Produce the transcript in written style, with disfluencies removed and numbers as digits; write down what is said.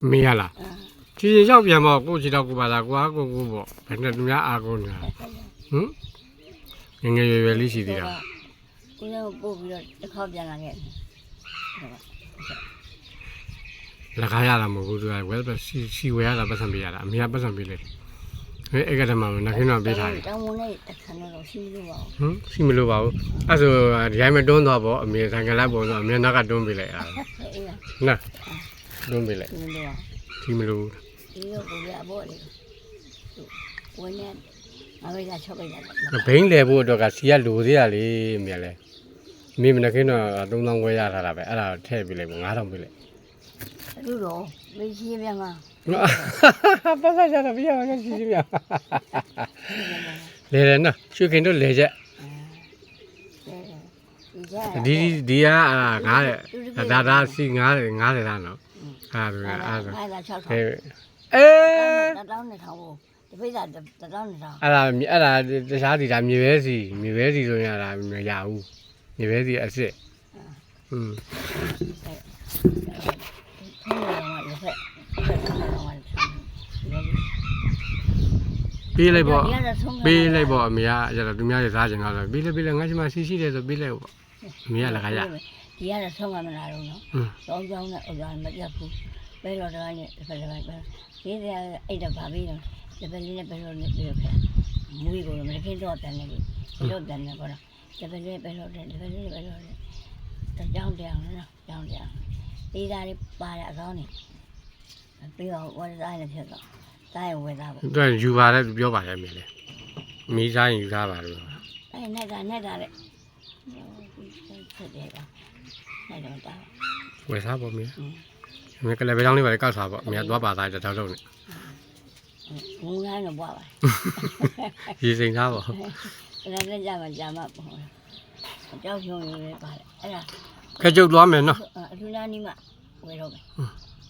没呀啦，其实小边嘛，过去到古巴达，过不，反正人家阿公呢，应该有利息的啦。我要过不了，靠边那个。ราคายาละมกูด้วยเวลาซีเวียละภาษาเบียละมีภาษาเบียเลยเอ้ก็ทำมานักขึ้นมาเบียถ่ายတောင်းဝင်တဲ့ခဏတော့ရှိလို့ပါဟမ်စီမလို့ပါဘူးအဲ့ဆိုဒီတိုင်းမတွန်းတော့ပေါ့အမေဆိုင်ကလေးပုံတော့အမေနောက်ကတွန်းပေးလိုက်အား အေးလား နော်တွန်းပေးလိုက် ရှိလို့ပါ စီမလို့ ဒီရောကိုရဖို့လေဝင်နေအမေကချုပ်လိုက်တာ ဘိန်းလဲဖို့အတွက်ကစီကလိုသေးရလေအမေလဲအမေမနက်ခင်းတော့3000ခွဲရထားတာပဲအဲ့ဒါထည့်ပေးလိုက်ပေါ့9000ပေးလိုက် လူတော့မေးချင်းပြန်မှာ ပတ်သက်ကြတော့ပြရအောင်ရှိရှိပြလဲလဲနော်ရွှေခင်တို့လဲချက်ဒီကငားတဲ့ဒါစီငားတယ်လားနော်အဲ့ဒါအဲ့ဒါ6000 အေး တောင်းနေထောင်ဖို့ဒီပိတ်တာတောင်းနေထောင် အဲ့ဒါတခြားဒီဒါမြေပဲစီဆိုရင်အဲ့ဒါမရဘူးမြေပဲစီအစ်စ်ပေးလိုက်ပေါ့အမေကကျတော့သူများရဲ့စားချင်တော့ပေးလိုက်ငါ့ချင်မှရှိတယ်ဆိုပေးလိုက်ပေါ့အမေကလည်းခါရ ဒီကတော့ဆုံးမမလာတော့နော်တောင်းကြောင်းနဲ့ဥစ္စာမပြတ်ဘူးပဲတော့တိုင်းနဲ့တစ်ဖက်တစ်ဖက်ပဲဒီကအဲ့ဒါဘာပြီးတော့ဒီပဲလေးနဲ့ပဲတော့နေပြီးတော့ခဲ့မွေးကိုမခင်တော့တန်နေပြီတော့တန်နေပေါ့နော်ဒီပဲလေးပဲတော့တယ်ဒီပဲလေးပဲတော့တယ်တောင်းတရားနော်တောင်းတရားဒီသားလေးပါတဲ့အကောင်းနေပြီးတော့ဝတ်စားနေဖြစ်တော့တိုင်းဝယ်သားပေါ့ သူယူပါတယ်သူပြောပါတယ်အမေလေမီးစားရင်ယူထားပါလို့ အဲ့နဲ့တာတဲ့ဖြစ်တယ်ကအဲ့တော့တာ ဝယ်စားပေါ့မေအမေကလည်းပဲကြောင်းလေးပါလေကောက်စားပေါ့အမေကသွားပါသားတောက်တော့နေ ငုံလိုက်တော့ပွားပါ ရေစိန်သားပေါ့ အဲ့ဒါကြမှာကြာမှာပေါ့အကြောက်ဖြုံးရင်းပဲပါတယ်အဲ့ဒါ ခက်ကျုပ်သွားမယ်နော် အထူးလားနီးမှဝယ်တော့မယ်